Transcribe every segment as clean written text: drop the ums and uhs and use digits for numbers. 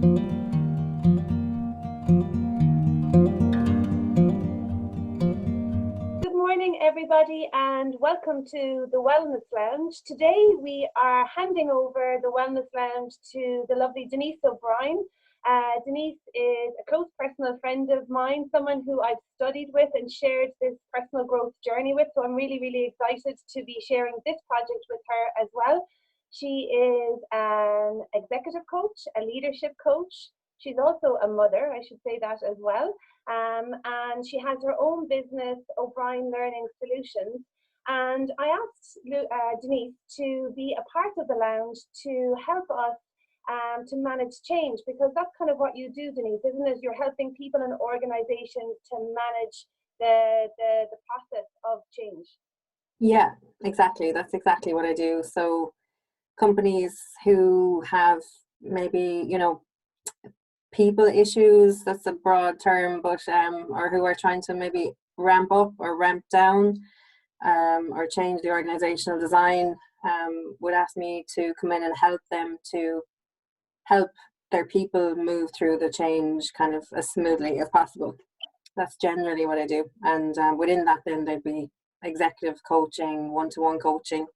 Good morning, everybody, and welcome to the Wellness Lounge. Today we are handing over the Wellness Lounge to the lovely Denise O'Brien. Denise is a close personal friend of mine, someone who I've studied with and shared this personal growth journey with, so I'm really, really excited to be sharing this project with her as well. She is an executive coach, a leadership coach. She's also a mother, I should say that as well. And she has her own business, O'Brien Learning Solutions. And I asked Denise to be a part of the lounge to help us to manage change, because that's kind of what you do, Denise, isn't it? You're helping people and organizations to manage the process of change. Yeah, exactly. That's exactly what I do. So companies who have maybe, people issues, that's a broad term, but or who are trying to maybe ramp up or ramp down, or change the organizational design, would ask me to come in and help them to help their people move through the change kind of as smoothly as possible. That's generally what I do. And within that, then there'd be executive coaching, one-to-one coaching.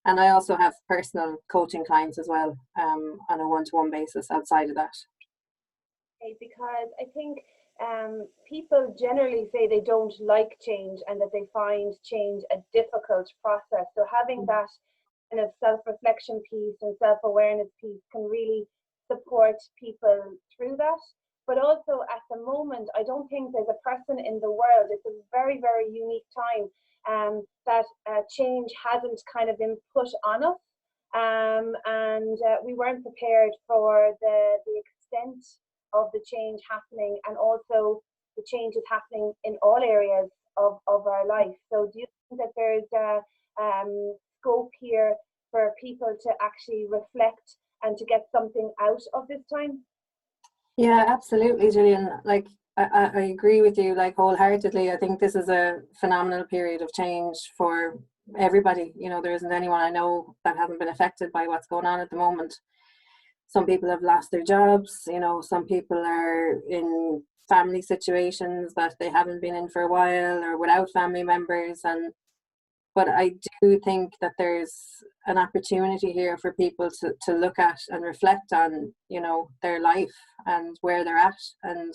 And I also have personal coaching clients as well, on a one-to-one basis outside of that. Because I think people generally say they don't like change and that they find change a difficult process. So having that kind of self-reflection piece and self-awareness piece can really support people through that. But also at the moment, I don't think there's a person in the world, it's a very, very unique time, that change hasn't kind of been put on us. And we weren't prepared for the extent of the change happening, and also the change is happening in all areas of our life. So do you think that there's scope here for people to actually reflect and to get something out of this time? Yeah, absolutely, Gillian. Like, I agree with you, like, wholeheartedly. I think this is a phenomenal period of change for everybody. There isn't anyone I know that hasn't been affected by what's going on at the moment. Some people have lost their jobs, some people are in family situations that they haven't been in for a while, or without family members. But I do think that there's an opportunity here for people to look at and reflect on, their life and where they're at, and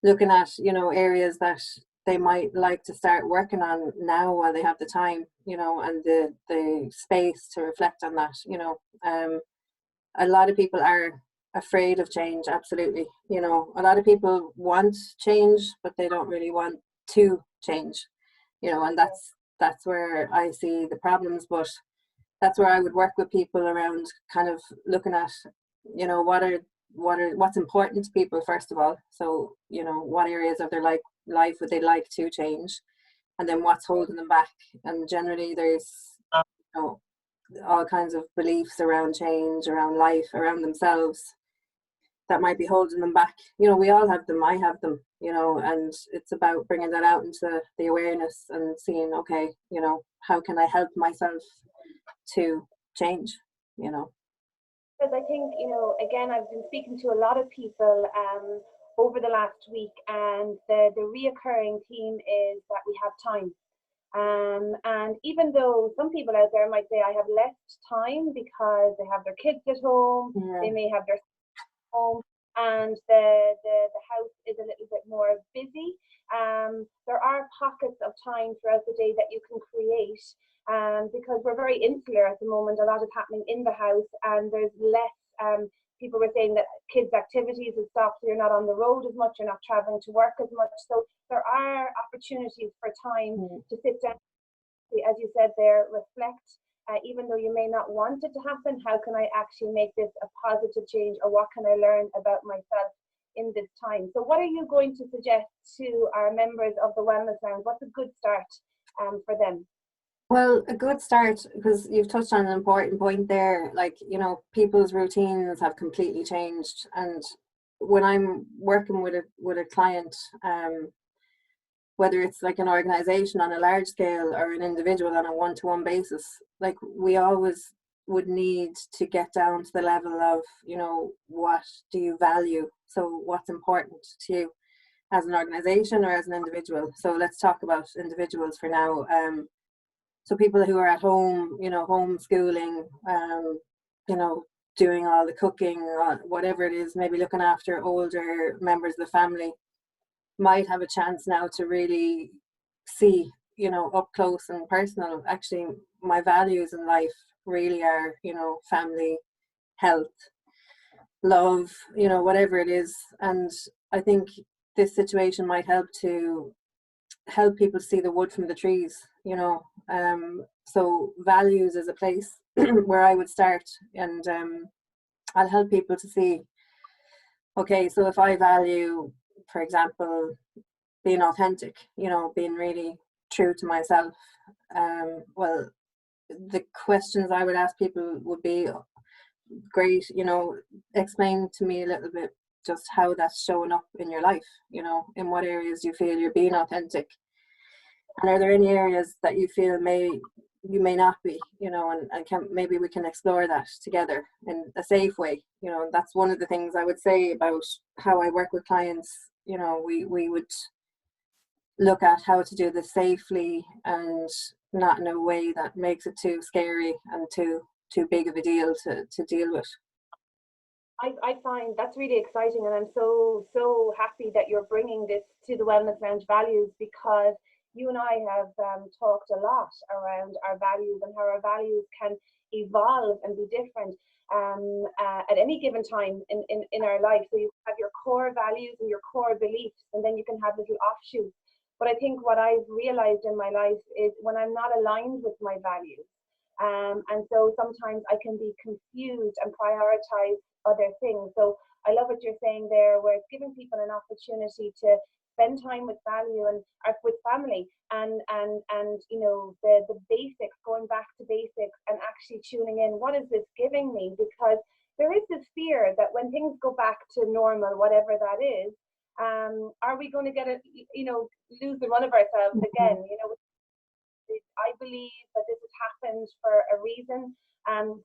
looking at, areas that they might like to start working on now while they have the time, and the space to reflect on that. A lot of people are afraid of change, absolutely. A lot of people want change, but they don't really want to change, and that's where I see the problems. But that's where I would work with people around kind of looking at, what's important to people, first of all. So, what areas of their life would they like to change, and then what's holding them back. And generally there's, all kinds of beliefs around change, around life, around themselves, that might be holding them back. We all have them, I have them, and it's about bringing that out into the awareness and seeing, okay, how can I help myself to change, Because I think, again, I've been speaking to a lot of people over the last week, and the reoccurring theme is that we have time. And even though some people out there might say I have less time because they have their kids at home, they may have their home, and the house is a little bit more busy, there are pockets of time throughout the day that you can create, because we're very insular at the moment. A lot is happening in the house, and there's less, people were saying that kids' activities have stopped, so you're not on the road as much, you're not traveling to work as much. So there are opportunities for time to sit down, as you said there, reflect. Even though you may not want it to happen, how can I actually make this a positive change, or what can I learn about myself in this time? So what are you going to suggest to our members of the Wellness Lounge? What's a good start for them? Well, a good start, because you've touched on an important point there, like, people's routines have completely changed. And when I'm working with a client, whether it's like an organization on a large scale or an individual on a one-to-one basis, like, we always would need to get down to the level of, you know, what do you value? So what's important to you as an organization or as an individual? So let's talk about individuals for now. So people who are at home, you know, homeschooling, you know, doing all the cooking, whatever it is, maybe looking after older members of the family, might have a chance now to really see, you know, up close and personal, actually my values in life really are, you know, family, health, love, you know, whatever it is. And I think this situation might help people see the wood from the trees, you know. So values is a place where I would start, and I'll help people to see, okay, so if I value, for example, being authentic, you know, being really true to myself, well, the questions I would ask people would be, great, you know, explain to me a little bit just how that's showing up in your life, you know, in what areas you feel you're being authentic, and are there any areas that you feel you may not be, you know, and maybe we can explore that together in a safe way. You know, that's one of the things I would say about how I work with clients. You know, we would look at how to do this safely and not in a way that makes it too scary and too big of a deal to deal with. I find that's really exciting, and I'm so happy that you're bringing this to the Wellness Lounge values, because you and I have talked a lot around our values and how our values can evolve and be different at any given time in our life. So you have your core values and your core beliefs, and then you can have little offshoots. But I think what I've realized in my life is when I'm not aligned with my values, and so sometimes I can be confused and prioritize other things. So I love what you're saying there, where it's giving people an opportunity to spend time with value and with family, and you know, the basics, going back to basics and actually tuning in, what is this giving me? Because there is this fear that when things go back to normal, whatever that is, are we going to get lose the run of ourselves again? You know, I believe that this has happened for a reason.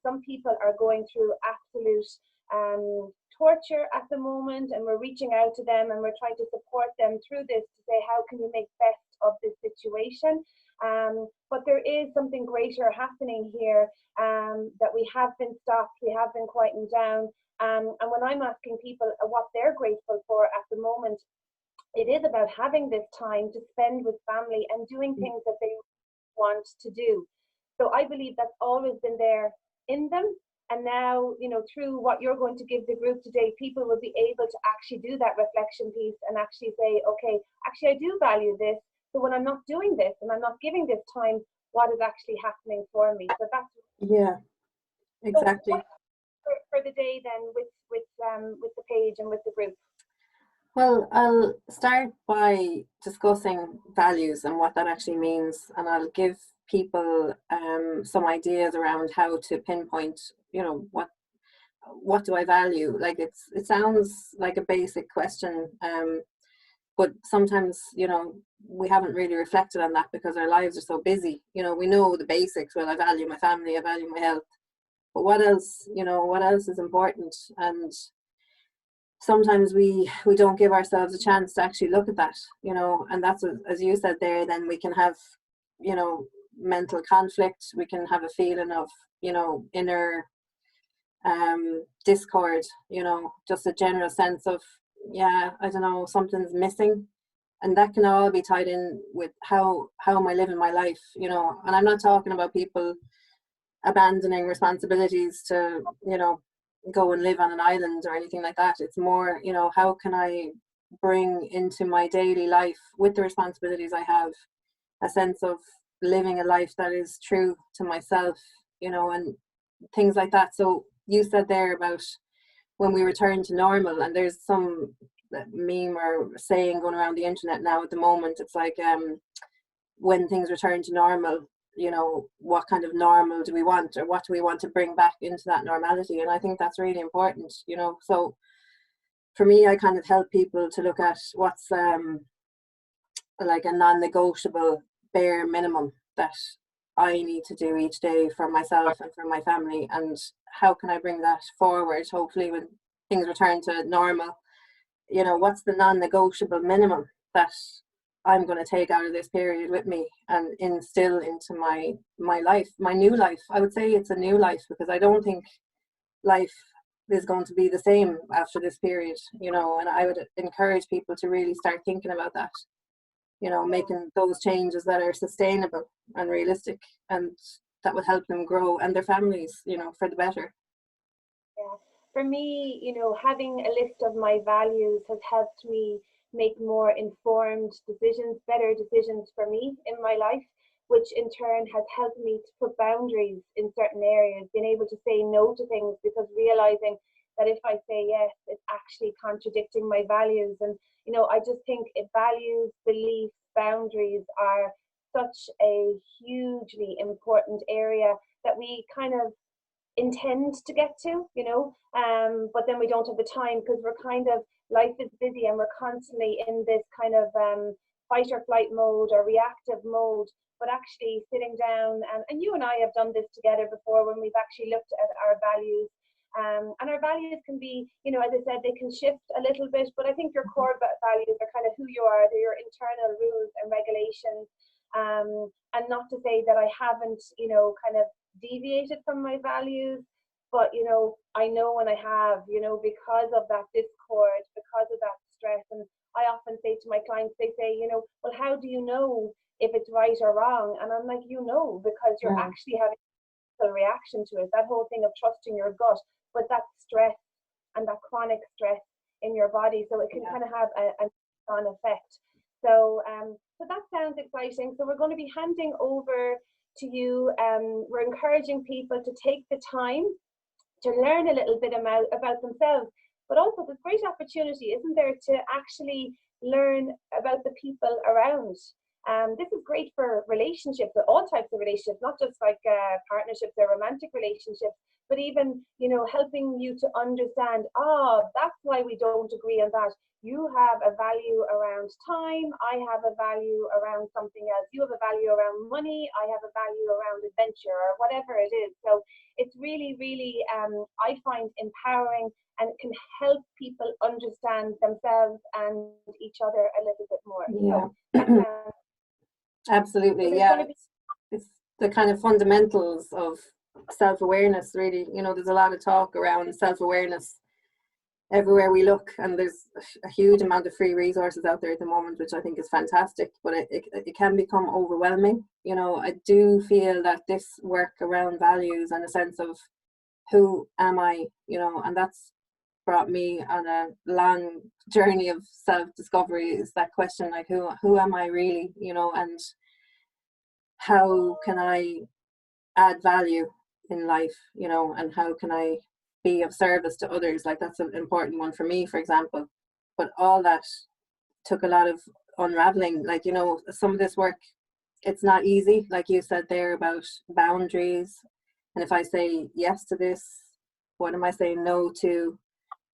Some people are going through absolute torture at the moment, and we're reaching out to them and we're trying to support them through this to say, how can you make best of this situation? But there is something greater happening here, that we have been stopped, we have been quietened down. And when I'm asking people what they're grateful for at the moment, it is about having this time to spend with family and doing things that they want to do. So I believe that's always been there in them. And now, you know, through what you're going to give the group today, people will be able to actually do that reflection piece and actually say, okay, actually, I do value this. So when I'm not doing this and I'm not giving this time, what is actually happening for me? So that's, yeah, exactly. So for the day then with the page and with the group. Well, I'll start by discussing values and what that actually means, and I'll give people some ideas around how to pinpoint, you know, what do I value? Like it sounds like a basic question, but sometimes, you know, we haven't really reflected on that because our lives are so busy. You know, we know the basics. Well, I value my family, I value my health, but what else? You know, what else is important? And sometimes we don't give ourselves a chance to actually look at that, you know. And that's what, as you said there, then we can have, you know, mental conflict, we can have a feeling of, you know, inner discord, you know, just a general sense of, yeah, I don't know, something's missing. And that can all be tied in with how am I living my life, you know. And I'm not talking about people abandoning responsibilities to, you know, go and live on an island or anything like that. It's more, you know, how can I bring into my daily life with the responsibilities I have a sense of living a life that is true to myself, you know, and things like that. So you said there about when we return to normal, and there's some meme or saying going around the internet now at the moment. It's like, when things return to normal, you know, what kind of normal do we want, or what do we want to bring back into that normality? And I think that's really important, you know. So for me, I kind of help people to look at what's like a non-negotiable bare minimum that I need to do each day for myself and for my family, and how can I bring that forward, hopefully when things return to normal. You know, what's the non-negotiable minimum that I'm going to take out of this period with me and instill into my life, my new life. I would say it's a new life, because I don't think life is going to be the same after this period, you know, and I would encourage people to really start thinking about that, you know, making those changes that are sustainable and realistic, and that would help them grow and their families, you know, for the better. Yeah. For me, having a list of my values has helped me make more informed decisions, better decisions for me in my life, which in turn has helped me to put boundaries in certain areas, being able to say no to things, because realizing that if I say yes, it's actually contradicting my values. And, I just think values, beliefs, boundaries are such a hugely important area that we kind of intend to get to, but then we don't have the time, because we're kind of, life is busy and we're constantly in this kind of fight or flight mode or reactive mode. But actually sitting down, and you and I have done this together before when we've actually looked at our values. And our values can be, as I said, they can shift a little bit, but I think your core values are kind of who you are. They're your internal rules and regulations. And not to say that I haven't, kind of deviated from my values, but I know when I have, because of that discord, because of that stress. And I often say to my clients, they say, well, how do you know if it's right or wrong? And I'm like, because you're actually having a reaction to it, that whole thing of trusting your gut, but that stress and that chronic stress in your body, so it can kind of have a on effect. So that sounds exciting. So we're going to be handing over to you. We're encouraging people to take the time to learn a little bit about themselves, but also there's great opportunity, isn't there, to actually learn about the people around. This is great for relationships, all types of relationships, not just like partnerships or romantic relationships, but even, helping you to understand, that's why we don't agree on that. You have a value around time, I have a value around something else. You have a value around money, I have a value around adventure, or whatever it is. So it's really, really, I find empowering, and it can help people understand themselves and each other a little bit more. Yeah. So Absolutely. Yeah. It's the kind of fundamentals of self-awareness, really. There's a lot of talk around self-awareness everywhere we look, and there's a huge amount of free resources out there at the moment, which I think is fantastic, but it can become overwhelming. I do feel that this work around values and a sense of who am I, and that's brought me on a long journey of self-discovery, is that question, like who am I really, and how can I add value in life, and how can I be of service to others. Like, that's an important one for me, for example. But all that took a lot of unraveling. Like, some of this work, it's not easy, like you said there, about boundaries. And if I say yes to this, what am I saying no to?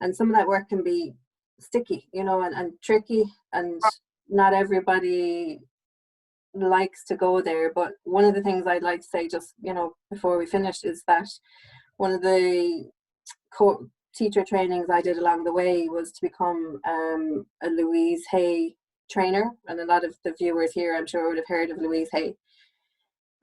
And some of that work can be sticky, and tricky, and not everybody likes to go there. But one of the things I'd like to say, just before we finish, is that one of the teacher trainings I did along the way was to become a Louise Hay trainer, and a lot of the viewers here, I'm sure, would have heard of Louise Hay.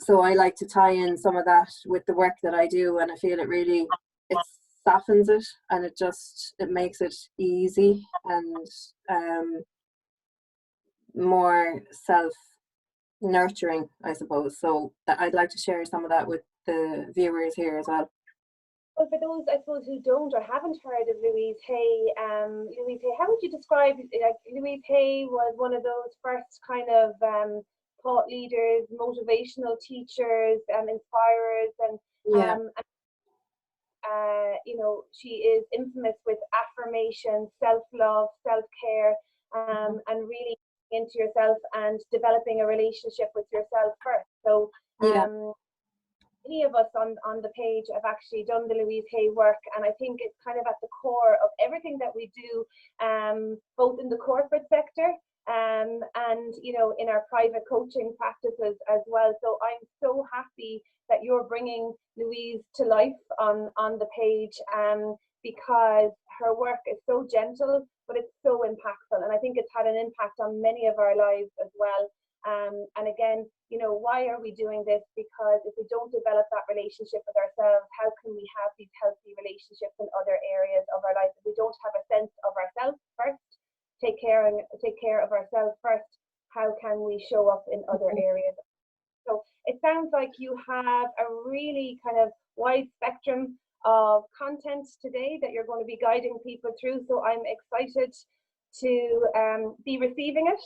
So I like to tie in some of that with the work that I do, and I feel it softens it, and it makes it easy and more self-nurturing, I suppose. So I'd like to share some of that with the viewers here as well. Well, for those, I suppose, who don't or haven't heard of Louise Hay, how would you describe, like, Louise Hay was one of those first kind of thought leaders, motivational teachers, and inspirers, and she is infamous with affirmation, self-love, self-care, and really into yourself and developing a relationship with yourself first. So many of us on the page have actually done the Louise Hay work, and I think it's kind of at the core of everything that we do, both in the corporate sector and you know, in our private coaching practices as well. So I'm so happy that you're bringing Louise to life on the page, because her work is so gentle, but it's so impactful, and I think it's had an impact on many of our lives as well. And again, you know, why are we doing this? Because if we don't develop that relationship with ourselves, how can we have these healthy relationships in other areas of our life? If we don't have a sense of ourselves first, take care of ourselves first, how can we show up in other areas? So it sounds like you have a really kind of wide spectrum of content today that you're going to be guiding people through. So I'm excited to be receiving it,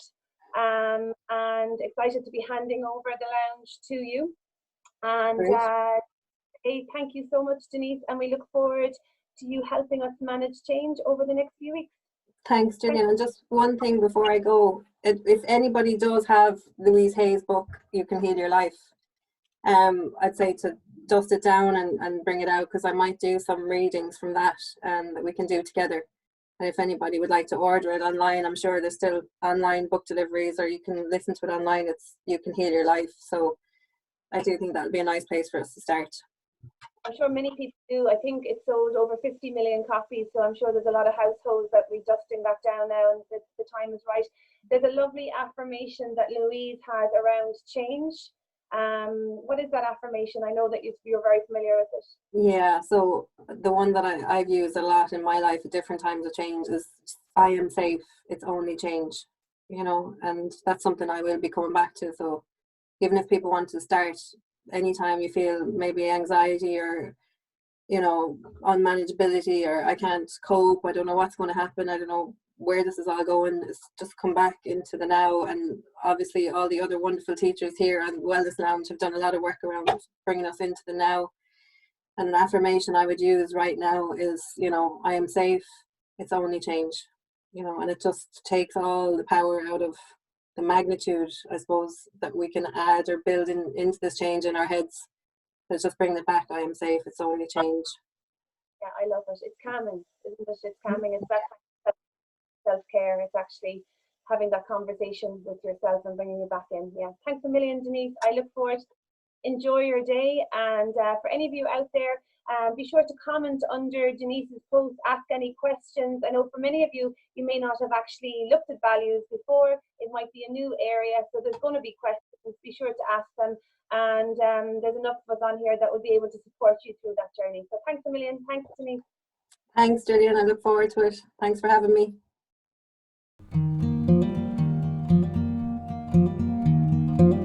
and excited to be handing over the lounge to you. And thank you so much, Denise, and we look forward to you helping us manage change over the next few weeks. Thanks, Gillian. And just one thing before I go, if anybody does have Louise Hay's book, You Can Heal Your Life, I'd say to dust it down and bring it out, because I might do some readings from that that we can do together. And if anybody would like to order it online, I'm sure there's still online book deliveries, or you can listen to it online. It's You Can Heal Your Life. So I do think that would be a nice place for us to start. I'm sure many people do. I think it sold over 50 million copies, so I'm sure there's a lot of households that will be dusting that down now, and the time is right. There's a lovely affirmation that Louise has around change. What is that affirmation? I know that you're very familiar with it. Yeah, so the one that I've used a lot in my life at different times of change is I am safe, it's only change, you know, and that's something I will be coming back to. So even if people want to start, anytime you feel maybe anxiety or, you know, unmanageability, or I can't cope, I don't know what's going to happen, I don't know where this is all going, just come back into the now. And obviously all the other wonderful teachers here and Wellness Lounge have done a lot of work around bringing us into the now. And an affirmation I would use right now is, you know, I am safe, it's only change, you know, and it just takes all the power out of the magnitude, I suppose, that we can add or build into this change in our heads. Let's just bring it back. I am safe, it's only change. Yeah, I love it. It's calming, isn't it? It's calming. It's that self-care. It's actually having that conversation with yourself and bringing you back in. Yeah, thanks a million, Denise. I look forward. Enjoy your day, and for any of you out there, be sure to comment under Denise's post, ask any questions. I know for many of you, you may not have actually looked at values before. It might be a new area, so there's going to be questions. Be sure to ask them, and there's enough of us on here that will be able to support you through that journey. So thanks a million. Thanks, Denise. Thanks, Gillian. I look forward to it. Thanks for having me.